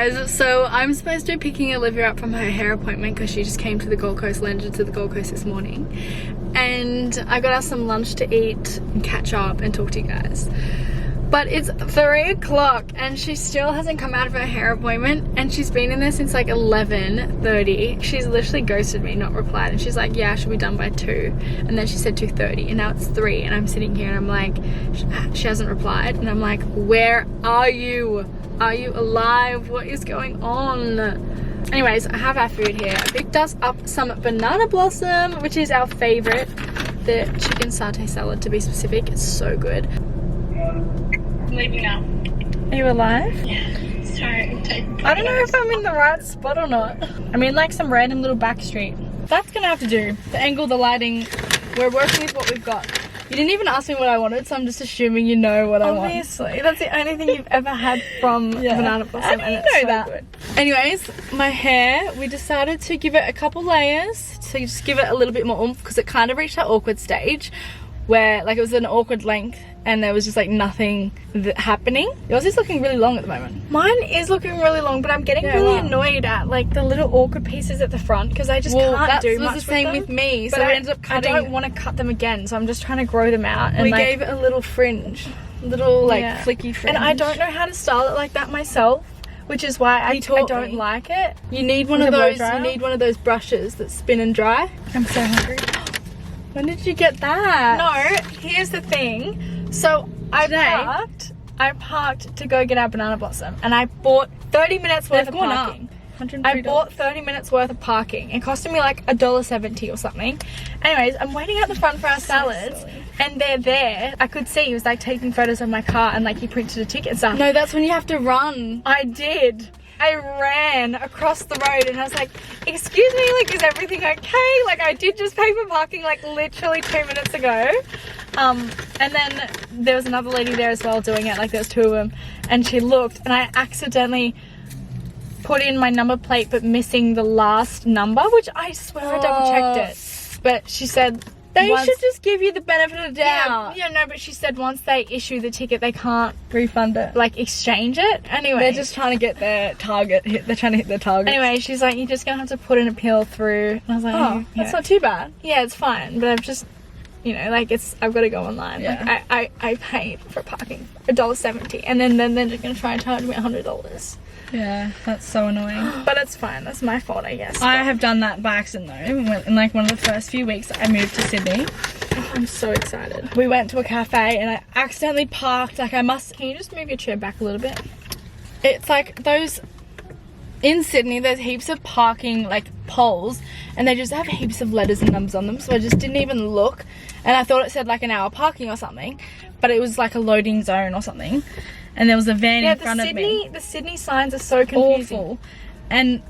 guys, so I'm supposed to be picking Olivia up from her hair appointment because she just came to the Gold Coast, landed to the Gold Coast this morning, and I got us some lunch to eat and catch up and talk to you guys. But it's 3 o'clock and she still hasn't come out of her hair appointment, and she's been in there since like 11:30. She's literally ghosted me, not replied, and she's like, yeah, I should be done by 2, and then she said 2:30, and now it's 3, and I'm sitting here and I'm like, she hasn't replied, and I'm like, where are you? Are you alive? What is going on? Anyways, I have our food here. I picked us up some banana blossom, which is our favorite, the chicken satay salad to be specific. It's so good. I'm leaving now. Are you alive? Yeah. Sorry, I'm taking I don't know if I'm in the right spot or not. I'm in like some random little back street. That's gonna have to do. The angle, the lighting, we're working with what we've got. You didn't even ask me what I wanted, so I'm just assuming you know what I want. Obviously, that's the only thing you've ever had from banana blossom, and it's so good. Anyways, my hair, we decided to give it a couple layers, so you just give it a little bit more oomph, because it kind of reached that awkward stage where like it was an awkward length and there was just like nothing happening. Yours is looking really long at the moment. Mine is looking really long, but I'm getting really annoyed at like the little awkward pieces at the front, because I just can't do much with them. That was the same with me, so we ended up cutting. I don't want to cut them again, so I'm just trying to grow them out. And we gave it a little fringe, little like flicky fringe. And I don't know how to style it like that myself, which is why I don't like it. You need one of those. You need one of those brushes that spin and dry. I'm so hungry. When did you get that? No, here's the thing. So I parked to go get our banana blossom, and I bought 30 minutes worth of parking. I bought 30 minutes worth of parking. It costed me like $1.70 or something. Anyways, I'm waiting at the front for our salads, and they're there. I could see he was like taking photos of my car, and like he printed a ticket and stuff. No, that's when you have to run. I did. I ran across the road and I was like, excuse me, like, is everything okay? Like, I did just pay for parking like literally 2 minutes ago. And then there was another lady there as well doing it, like there was 2 of them, and she looked, and I accidentally put in my number plate but missing the last number, which I swear I double checked it. But she said they should just give you the benefit of the doubt. Yeah, no, but she said once they issue the ticket, they can't refund it, like exchange it. Anyway, they're just trying to get their target hit. They're trying to hit their target. Anyway, she's like, you're just gonna have to put an appeal through. And I was like, oh, that's not too bad. Yeah, it's fine, but I've just, you know, like I've got to go online. Yeah. Like I paid for parking $1.70, and then they're just gonna try and charge me $100. Yeah, that's so annoying. But it's fine, that's my fault, I guess. I have done that by accident though. In like one of the first few weeks I moved to Sydney. Oh, I'm so excited. We went to a cafe and I accidentally parked, like can you just move your chair back a little bit? It's like those, in Sydney there's heaps of parking like poles, and they just have heaps of letters and numbers on them, so I just didn't even look, and I thought it said like an hour parking or something, but it was like a loading zone or something. And there was a van in front of me. The Sydney signs are so confusing. Awful. And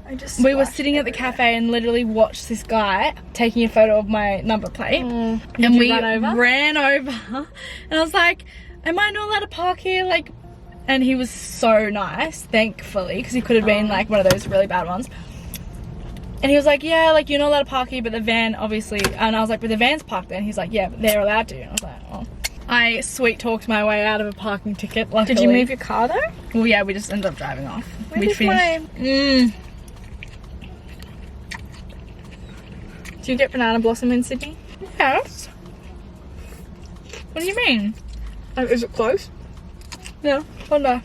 we were sitting at the cafe and literally watched this guy taking a photo of my number plate. And we ran over. And I was like, am I not allowed to park here? Like, and he was so nice, thankfully, because he could have been like one of those really bad ones. And he was like, yeah, like you're not allowed to park here, but the van obviously, and I was like, but the van's parked there. And he's like, yeah, but they're allowed to. And I was like, oh. I sweet talked my way out of a parking ticket, luckily. Did you move your car though? Well, yeah, we just ended up driving off. We finished. Do you get banana blossom in Sydney? Yes. What do you mean? Is it close? Yeah, wonder.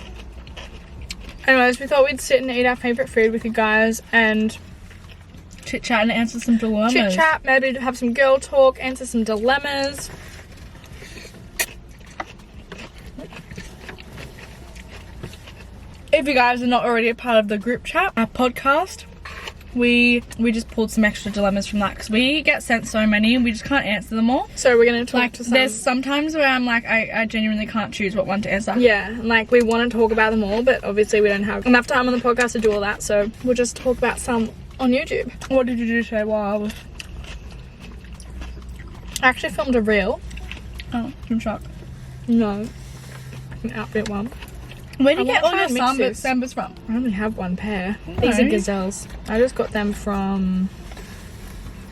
Anyways, we thought we'd sit and eat our favourite food with you guys and chit chat and answer some dilemmas. Chit chat, maybe have some girl talk, answer some dilemmas. If you guys are not already a part of the group chat, our podcast, we just pulled some extra dilemmas from that because we get sent so many and we just can't answer them all. So we're going to talk to some. There's sometimes where I'm like, I genuinely can't choose what one to answer. Yeah, and like we want to talk about them all, but obviously we don't have enough time on the podcast to do all that, so we'll just talk about some on YouTube. What did you do today while I was... I actually filmed a reel. Oh, I'm shocked. No, an outfit one. Where do you get all your sambas from? I only have one pair. No. These are gazelles. I just got them from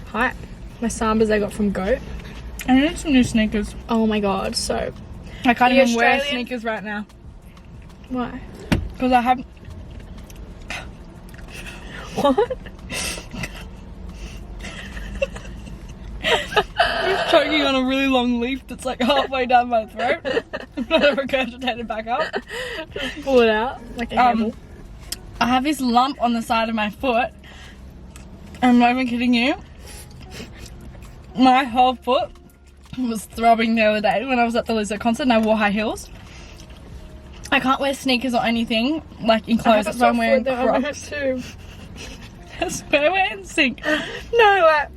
Hype. My sambas I got from Goat. I need some new sneakers. Oh my god, so... I can't even wear sneakers right now. Why? Because I have What? Just choking on a really long leaf that's like halfway down my throat. I'm not regurgitated back up. Just pull it out like a handle. I have this lump on the side of my foot. I'm not even kidding you. My whole foot was throbbing the other day when I was at the Lizard concert and I wore high heels. I can't wear sneakers or anything like in clothes, that's why I'm wearing Crocs. Too. That's why we're in sync. No, like,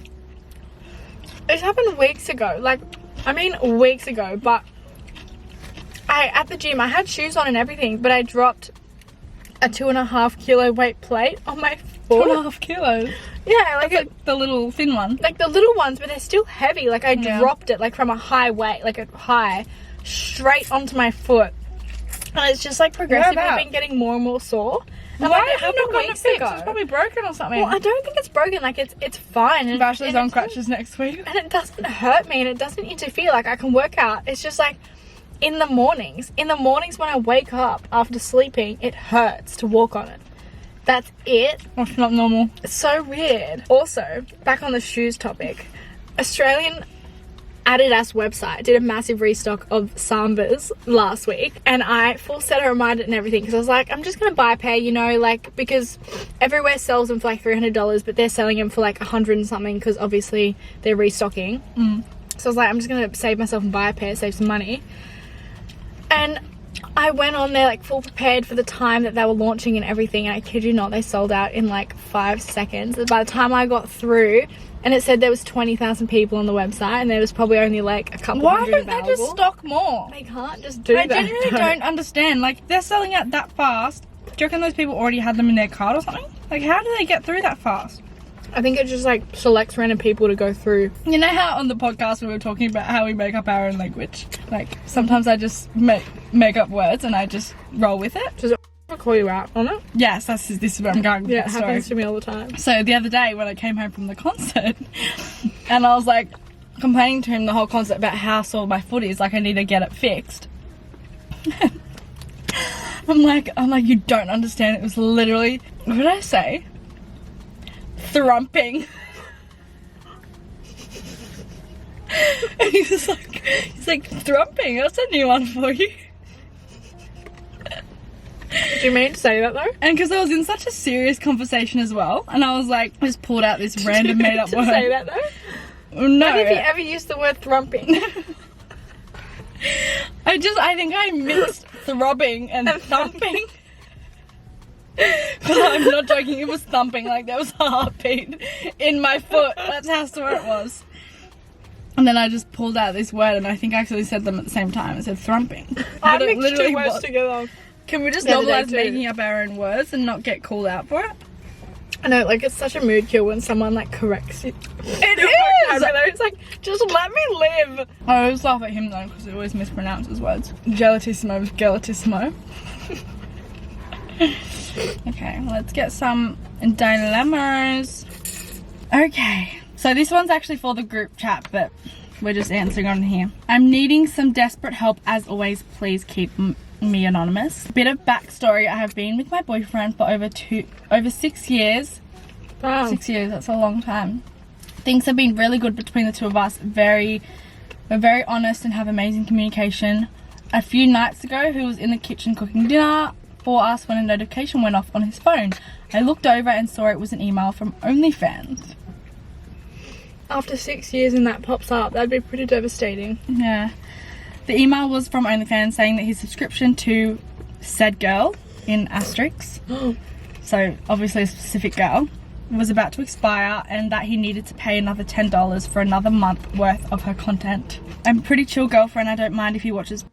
it happened weeks ago. Like, I mean weeks ago, but at the gym I had shoes on and everything, but I dropped a 2.5 kilo weight plate on my foot. 2.5 kilos? Yeah, like the little thin one. Like the little ones, but they're still heavy. Like I dropped it like from a high weight, like a high, straight onto my foot. And it's just like progressively been getting more and more sore. And why like, have you not gotten it fixed? It's probably broken or something. Well, I don't think it's broken. Like it's fine. And Ashley's on crutches next week. And it doesn't hurt me and it doesn't interfere. Like I can work out. It's just like in the mornings when I wake up after sleeping, it hurts to walk on it. That's it. That's not normal. It's so weird. Also, back on the shoes topic, Australian Adidas website did a massive restock of Sambas last week, and I full set a reminder and everything because I was like, I'm just gonna buy a pair, you know, like because everywhere sells them for like $300, but they're selling them for like 100 and something because obviously they're restocking. So I was like, I'm just gonna save myself and buy a pair, save some money. And I went on there like full prepared for the time that they were launching and everything, and I kid you not, they sold out in like 5 seconds. And by the time I got through, and it said there was 20,000 people on the website, and there was probably only like a couple hundred available. Why don't they just stock more? They can't just do that. I genuinely don't understand. Like, they're selling out that fast. Do you reckon those people already had them in their cart or something? Like, how do they get through that fast? I think it just like selects random people to go through. You know how on the podcast we were talking about how we make up our own language? Like, sometimes I just make up words and I just roll with it. Does it call you out on it? Yes, this is where I'm going with Yeah, it the happens story. to me all the time. So the other day when I came home from the concert and I was like complaining to him the whole concert about how sore my foot is, like I need to get it fixed. I'm like, you don't understand. It was literally, what did I say? Thrumping. And he's like, thrumping, that's a new one for you. Did you mean to say that though? And because I was in such a serious conversation as well, and I was like, just pulled out this random made up word. Say that though? No. Have you ever used the word thrumping? I think I mixed throbbing and thumping. I'm not joking, it was thumping, like there was a heartbeat in my foot. That's how sore it was. And then I just pulled out this word, and I think I actually said them at the same time. I said thrumping. I mixed two words together. Can we just normalise making up our own words and not get called out for it? I know, like it's such a mood kill when someone like corrects you. It is! It's like, just let me live. I always laugh at him though because he always mispronounces words. Gelatissimo was gelatissimo. Okay, let's get some dilemmas. Okay, so this one's actually for the group chat, but we're just answering on here. I'm needing some desperate help. As always, please keep me anonymous. Bit of backstory: I have been with my boyfriend for over 6 years. Wow. 6 years, that's a long time. Things have been really good between the two of us. We're very honest and have amazing communication. A few nights ago, he was in the kitchen cooking dinner for us when a notification went off on his phone. I looked over and saw it was an email from OnlyFans. After 6 years and that pops up, that'd be pretty devastating. Yeah. The email was from OnlyFans saying that his subscription to said girl, in asterisks, so obviously a specific girl, was about to expire and that he needed to pay another $10 for another month worth of her content. I'm a pretty chill girlfriend. I don't mind if he watches.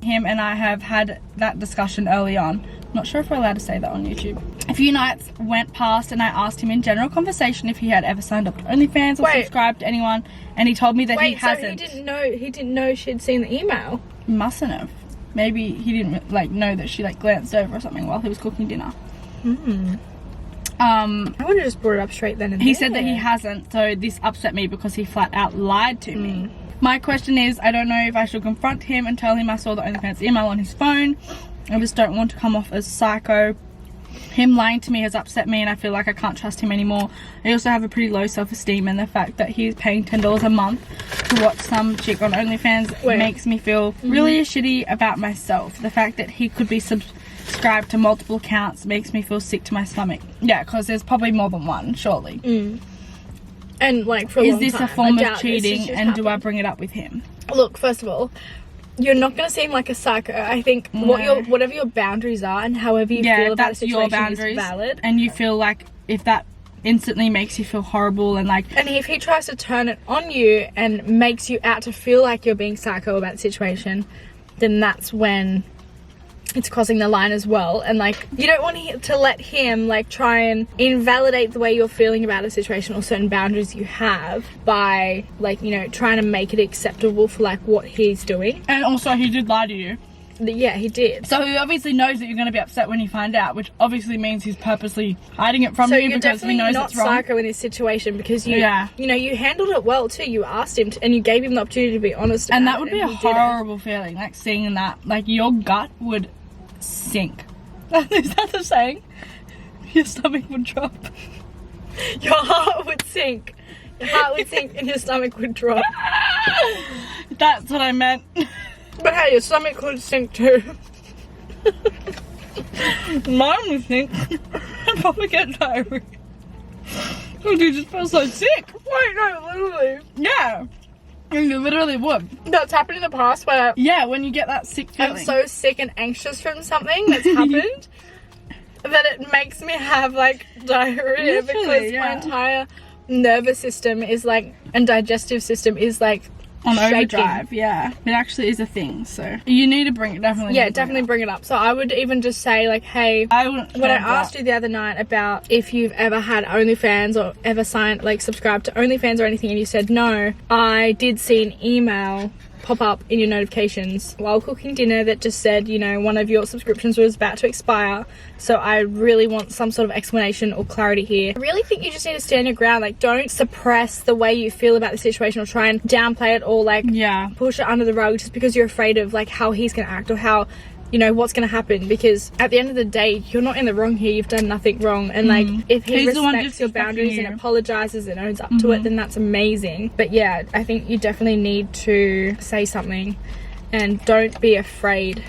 Him and I have had that discussion early on. Not sure if we're allowed to say that on YouTube. A few nights went past and I asked him in general conversation if he had ever signed up to OnlyFans or subscribed to anyone, and he told me that he hasn't. So he didn't know she'd seen the email? Mustn't have. Maybe he didn't like know that she like glanced over or something while he was cooking dinner. I would have just brought it up straight then and He said that he hasn't, so this upset me because he flat out lied to me. My question is, I don't know if I should confront him and tell him I saw the OnlyFans email on his phone. I just don't want to come off as psycho. him lying to me has upset me and I feel like I can't trust him anymore. I also have a pretty low self-esteem, and the fact that he's paying $10 a month to watch some chick on OnlyFans makes me feel really shitty about myself. The fact that he could be subscribed to multiple accounts makes me feel sick to my stomach. Yeah, because there's probably more than one, surely. And like for a long Is this time, a form I of doubt cheating, this and do I bring it up with him? Look, first of all, you're not going to seem like a psycho. I think whatever your boundaries are and however you feel about a situation is valid. And you feel like if that instantly makes you feel horrible and like... And if he tries to turn it on you and makes you out to feel like you're being psycho about the situation, then that's when it's crossing the line as well. And like, you don't want to let him like try and invalidate the way you're feeling about a situation or certain boundaries you have by like, you know, trying to make it acceptable for like what he's doing. And also he did lie to you. Yeah, he did. So he obviously knows that you're going to be upset when you find out, which obviously means he's purposely hiding it from you because he knows it's wrong. So you're definitely not psycho in this situation because you know, you handled it well too. You asked him to, and you gave him the opportunity to be honest about it. And that would be a horrible feeling, like seeing that. Like your gut would sink. Is that the saying? Your stomach would drop. Your heart would sink. Your heart would sink and your stomach would drop. That's what I meant. But hey, your stomach could sink too. Mine would sink. I'd probably get diarrhea. Oh, you just feel so sick. Wait, no, literally. Yeah. You literally would. That's happened in the past where... Yeah, when you get that sick feeling. I'm so sick and anxious from something that's happened that it makes me have like diarrhea because my entire nervous system is like, and digestive system is like on shaking. Overdrive. Yeah, it actually is a thing, so you need to bring it. Definitely bring it up. So I would even just say like, hey, when I asked you the other night about if you've ever had OnlyFans or ever subscribed to OnlyFans or anything, and you said no, I did see an email pop up in your notifications while cooking dinner that just said, you know, one of your subscriptions was about to expire, so I really want some sort of explanation or clarity here. I really think you just need to stand your ground. Like, don't suppress the way you feel about the situation or try and downplay it or like push it under the rug just because you're afraid of like how he's gonna act or how, you know, what's gonna happen, because at the end of the day you're not in the wrong here. You've done nothing wrong, and like if he respects your boundaries and apologizes and owns up to it, then that's amazing. But yeah, I think you definitely need to say something, and don't be afraid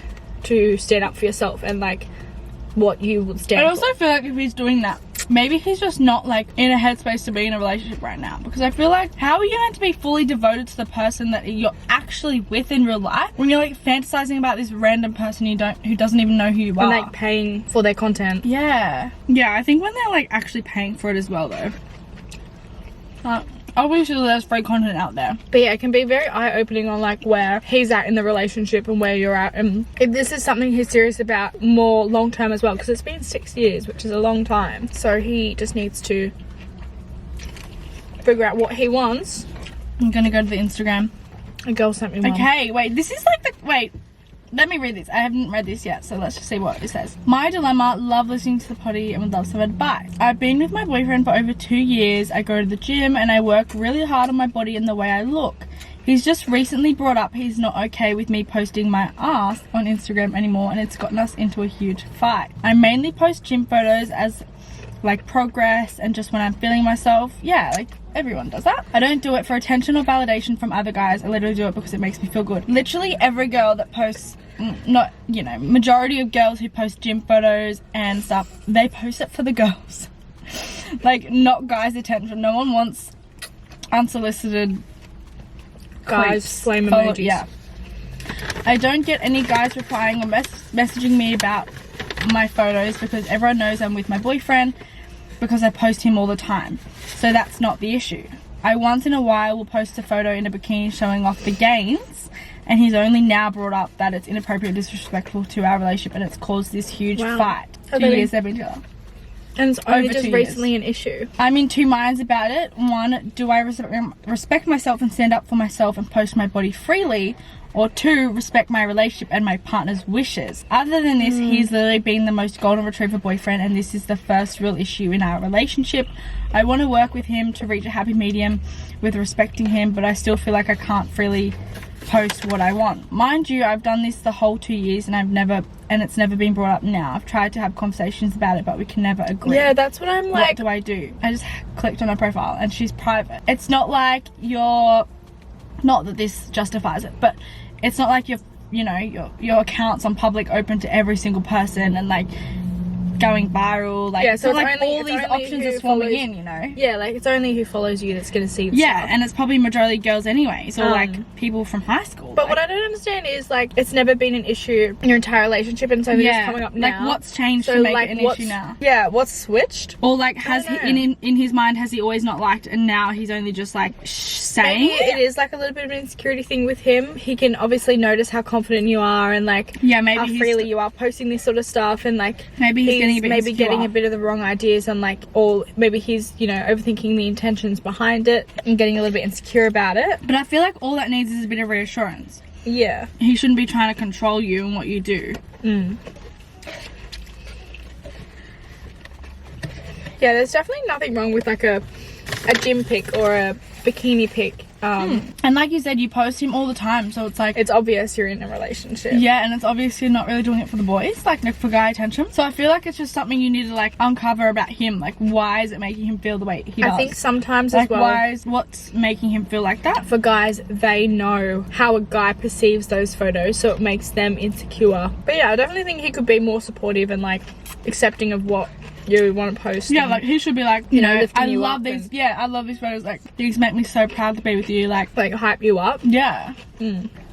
to stand up for yourself and like what you would stand for. I also feel like if he's doing that, maybe he's just not like in a headspace to be in a relationship right now, because I feel like how are you meant to be fully devoted to the person that you're actually with in real life when you're like fantasizing about this random person who doesn't even know who you are, and like paying for their content. Yeah, I think when they're like actually paying for it as well though, obviously there's free content out there, but yeah, it can be very eye-opening on like where he's at in the relationship and where you're at, and if this is something he's serious about more long-term as well, because it's been 6 years, which is a long time. So he just needs to figure out what he wants. I'm gonna go to the Instagram. A girl sent me one. Okay, wait, this is like let me read this. I haven't read this yet, so let's just see what it says. My dilemma: love listening to the potty and would love some advice. I've been with my boyfriend for over 2 years. I go to the gym and I work really hard on my body and the way I look. He's just recently brought up he's not okay with me posting my ass on Instagram anymore, and it's gotten us into a huge fight. I mainly post gym photos as like progress and just when I'm feeling myself. Yeah, like everyone does that. I don't do it for attention or validation from other guys. I literally do it because it makes me feel good. Literally every girl that posts, not, you know, majority of girls who post gym photos and stuff, they post it for the girls. Like, not guys' attention. No one wants unsolicited guys flame emojis. Yeah. I don't get any guys replying or messaging me about my photos because everyone knows I'm with my boyfriend because I post him all the time. So that's not the issue. I once in a while will post a photo in a bikini showing off the gains, and he's only now brought up that it's inappropriate, disrespectful to our relationship, and it's caused this huge fight. 2 years they've been together. And it's only just recently an issue. I'm in two minds about it. One, do I respect myself and stand up for myself and post my body freely? or 2, respect my relationship and my partner's wishes. Other than this, he's literally been the most golden retriever boyfriend, and this is the first real issue in our relationship. I want to work with him to reach a happy medium with respecting him, but I still feel like I can't freely post what I want. Mind you, I've done this the whole 2 years and it's never been brought up now. I've tried to have conversations about it, but we can never agree. Yeah, that's what I'm like. What do I do? I just clicked on her profile and she's private. It's not like not that this justifies it, but it's not like your account's on public open to every single person and like going viral, like, yeah, so it's not like only, all these options are swarming in, you know. Yeah, like it's only who follows you that's gonna see the yeah stuff. And it's probably majority girls anyways, or like people from high school. But like, what I don't understand is like it's never been an issue in your entire relationship, and so it's coming up now. Like what's changed so, to make like, it an issue now? Yeah, what's switched? Or like has he in his mind, has he always not liked and now he's only just like saying maybe it is like a little bit of an insecurity thing with him. He can obviously notice how confident you are and like maybe how freely you are posting this sort of stuff, and like maybe he's getting a bit of the wrong ideas, and like, or maybe he's overthinking the intentions behind it and getting a little bit insecure about it. But I feel like all that needs is a bit of reassurance. Yeah, he shouldn't be trying to control you and what you do. Yeah, there's definitely nothing wrong with like a gym pic or a bikini pic. And like you said, you post him all the time, so it's like it's obvious you're in a relationship. Yeah, and it's obvious you're not really doing it for the boys, like for guy attention. So I feel like it's just something you need to like uncover about him. Like, why is it making him feel the way he does? I think sometimes like, as well, what's making him feel like that? For guys, they know how a guy perceives those photos, so it makes them insecure. But yeah, I definitely think he could be more supportive and like accepting of what you want to post. Yeah, like he should be like, you know, I love these. And, I love these photos. Like, these make me so proud to be with you. Like hype you up. Yeah.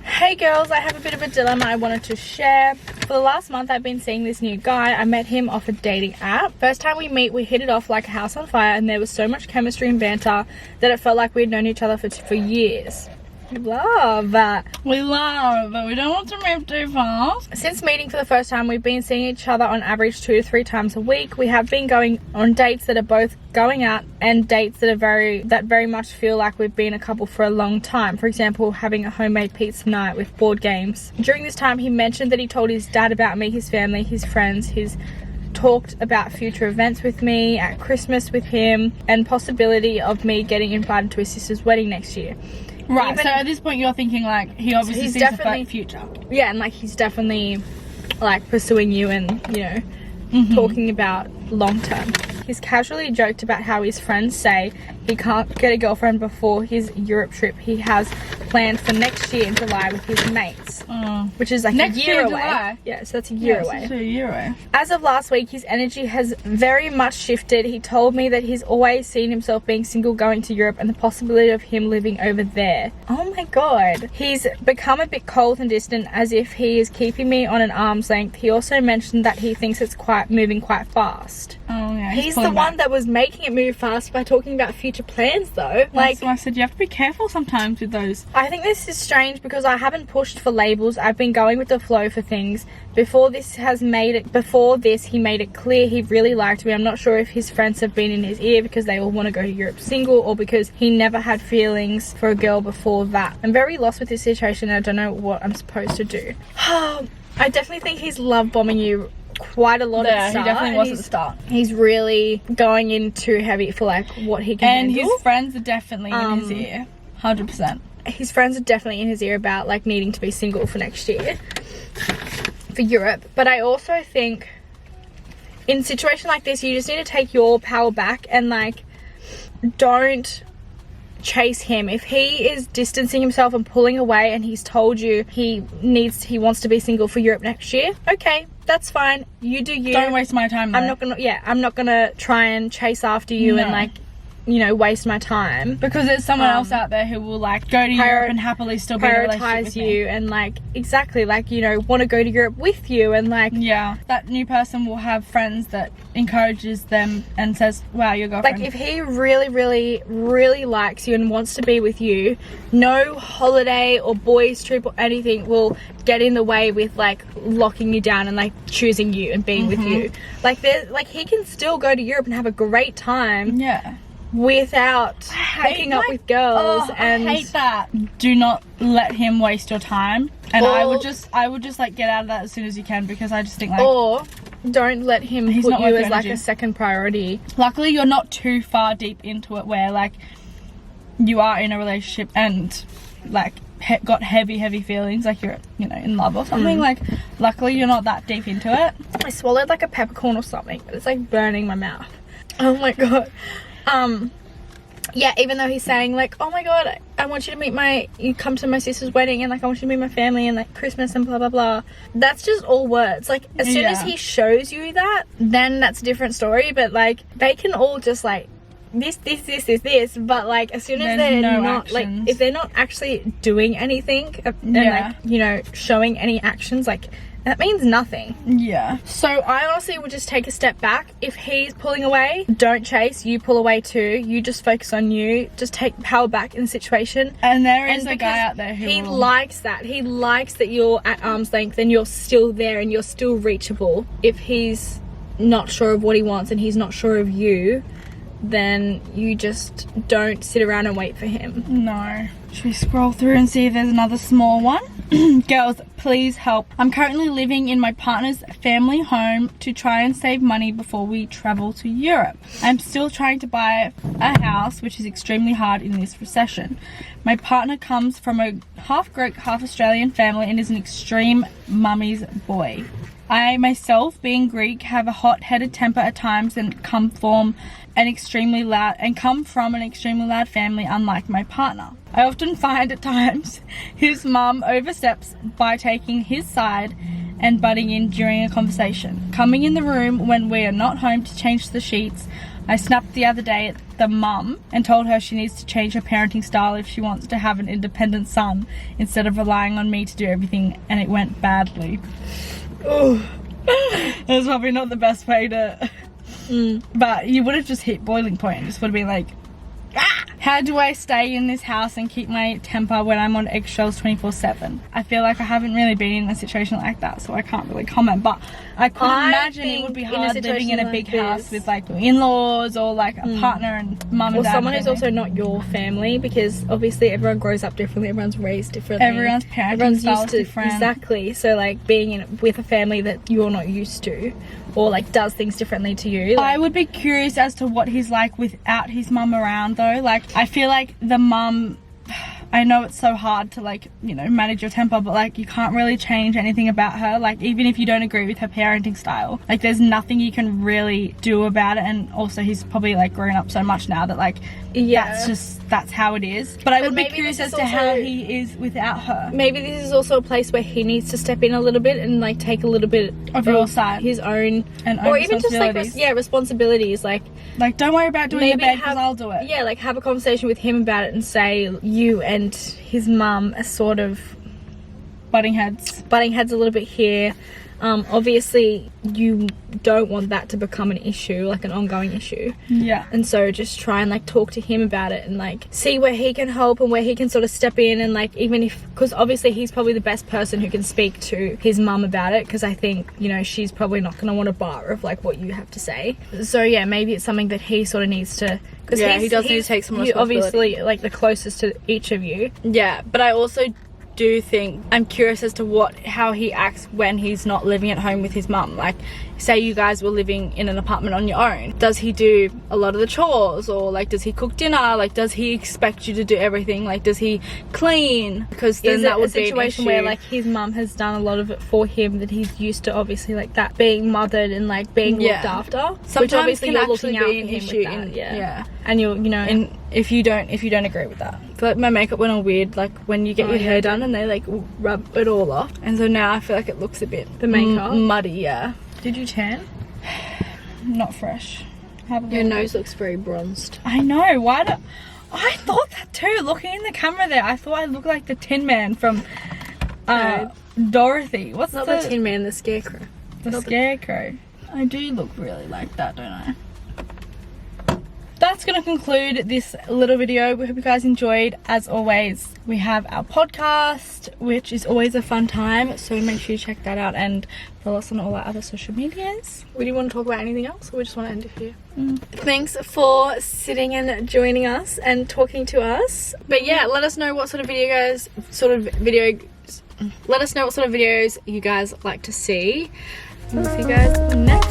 Hey girls, I have a bit of a dilemma I wanted to share. For the last month, I've been seeing this new guy. I met him off a dating app. First time we meet, we hit it off like a house on fire, and there was so much chemistry and banter that it felt like we'd known each other for years. Love that. We love, but we don't want to move too fast. Since meeting for the first time, we've been seeing each other on average 2 to 3 times a week. We have been going on dates that are both going out and dates that are very much feel like we've been a couple for a long time. For example, having a homemade pizza night with board games. During this time, he mentioned that he told his dad about me, his family, his friends, talked about future events with me, at Christmas with him, and possibility of me getting invited to his sister's wedding next year. Right, so at this point you're thinking like he obviously sees the future. Yeah, and like he's definitely like pursuing you and, talking about long term. He's casually joked about how his friends say he can't get a girlfriend before his Europe trip he has planned for next year in July with his mates. Which is like next a year away. July. Yeah, so that's a year away. It's a year away. As of last week, his energy has very much shifted. He told me that he's always seen himself being single going to Europe and the possibility of him living over there. Oh my god. He's become a bit cold and distant, as if he is keeping me on an arm's length. He also mentioned that he thinks it's moving quite fast. Oh yeah. He's the one that was making it move fast by talking about future plans though. Like, so I said you have to be careful sometimes with those. I think this is strange because I haven't pushed for labels. I've been going with the flow for things. Before this, he made it clear he really liked me. I'm not sure if his friends have been in his ear because they all want to go to Europe single, or because he never had feelings for a girl before that. I'm very lost with this situation and I don't know what I'm supposed to do. I definitely think he's love bombing you quite a lot at the start. He definitely was at the start. He's really going in too heavy for like what he can handle. And his friends are definitely in his ear. 100%. His friends are definitely in his ear about like needing to be single for next year for Europe. But I also think in a situation like this, you just need to take your power back and like don't chase him. If he is distancing himself and pulling away and he's told you he wants to be single for Europe next year, okay, that's fine. You do you. Don't waste my time though. I'm not gonna try and chase after you and like, waste my time. Because there's someone else out there who will like go to Europe and happily still be in a relationship with you me. And like exactly like want to go to Europe with you and like that new person will have friends that encourages them and says, wow, your girlfriend. Like if he really really really likes you and wants to be with you, no holiday or boys trip or anything will get in the way with like locking you down and like choosing you and being with you. Like he can still go to Europe and have a great time. without hooking up with girls. And I hate that. Do not let him waste your time. And I would just like get out of that as soon as you can, because I just think like, or don't let him He's put not you worth as your like energy. a second priority. luckily you're not too far deep into it where like you are in a relationship and like got heavy feelings, like you're, you know, in love or something. Like luckily you're not that deep into it. I swallowed like a peppercorn or something, but it's like burning my mouth. Oh my god. Yeah, even though he's saying like, oh my god, I want you to meet you come to my sister's wedding, and like I want you to meet my family and like Christmas and blah blah blah. That's just all words. Like as soon as he shows you that, then that's a different story. But like they can all just like this, but like as soon as they're not like, if they're not actually doing anything and like, you know, showing any actions, like that means nothing. Yeah. So I honestly would just take a step back. If he's pulling away, don't chase. You pull away too. You just focus on you. Just take power back in the situation. And there is a guy out there who he likes that. He likes that you're at arm's length and you're still there and you're still reachable. If he's not sure of what he wants and he's not sure of you, then you just don't sit around and wait for him. No. Should we scroll through and see if there's another small one? Girls, please help. I'm currently living in my partner's family home to try and save money before we travel to Europe. I'm still trying to buy a house, which is extremely hard in this recession. My partner comes from a half Greek, half Australian family and is an extreme mummy's boy. I myself, being Greek, have a hot-headed temper at times and come from an extremely loud family, unlike my partner. I often find at times his mum oversteps by taking his side and butting in during a conversation. Coming in the room when we are not home to change the sheets. I snapped the other day at the mum and told her she needs to change her parenting style if she wants to have an independent son instead of relying on me to do everything, and it went badly. Oh, that's probably not the best way to... But you would have just hit boiling point and just would have been like, how do I stay in this house and keep my temper when I'm on eggshells 24/7? I feel like I haven't really been in a situation like that, so I can't really comment, but I could imagine it would be hard living in a big house with like in-laws or like a partner and mum and dad. Or someone who's also not your family, because obviously everyone grows up differently, everyone's raised differently. Everyone's parenting style is different. Exactly, so like being with a family that you're not used to, or like does things differently to you. I would be curious as to what he's like without his mum around though. Like I feel like the mum, I know it's so hard to like, you know, manage your temper, but like you can't really change anything about her. Like even if you don't agree with her parenting style, like there's nothing you can really do about it. And also he's probably like grown up so much now that like, that's how it is. But I would be curious as to how he is without her. Maybe this is also a place where he needs to step in a little bit and like take a little bit of your side, his own, and or even just like responsibilities. Like don't worry about doing the bed because I'll do it. Yeah, like have a conversation with him about it and say you and his mum are sort of butting heads a little bit here. Obviously you don't want that to become an issue, like an ongoing issue. Yeah. And so just try and like talk to him about it and like see where he can help and where he can sort of step in, and like even if, because obviously he's probably the best person who can speak to his mum about it, because I think, you know, she's probably not going to want a bar of like what you have to say. So yeah, maybe it's something that he sort of needs to, because he does need to take some responsibility. Obviously like the closest to each of you. Yeah, but I also do think, I'm curious as to how he acts when he's not living at home with his mum. Like say you guys were living in an apartment on your own, does he do a lot of the chores, or like does he cook dinner? Like does he expect you to do everything? Like does he clean? Because then that would be a situation where like his mum has done a lot of it for him, that he's used to obviously like that being mothered and like being looked after. Sometimes which obviously can you're actually looking out be an for him issue with that. yeah. And you're, you know, and if you don't agree with that. I feel like my makeup went all weird, like when you get your hair done and they like rub it all off, and so now I feel like it looks a bit the makeup muddy. Yeah. Did you tan? Not fresh. Your nose looks very bronzed. I know. I thought that too. Looking in the camera there, I thought I looked like the Tin Man from Dorothy. What's not the Tin Man, the Scarecrow. The Scarecrow. I do look really like that, don't I? that's going to conclude this little video. We hope you guys enjoyed. As always, we have our podcast, which is always a fun time, so make sure you check that out and follow us on all our other social medias. Do you want to talk about anything else, or we just want to end it here? Thanks for sitting and joining us and talking to us. But yeah, let us know what sort of videos you guys like to see. We'll see you guys next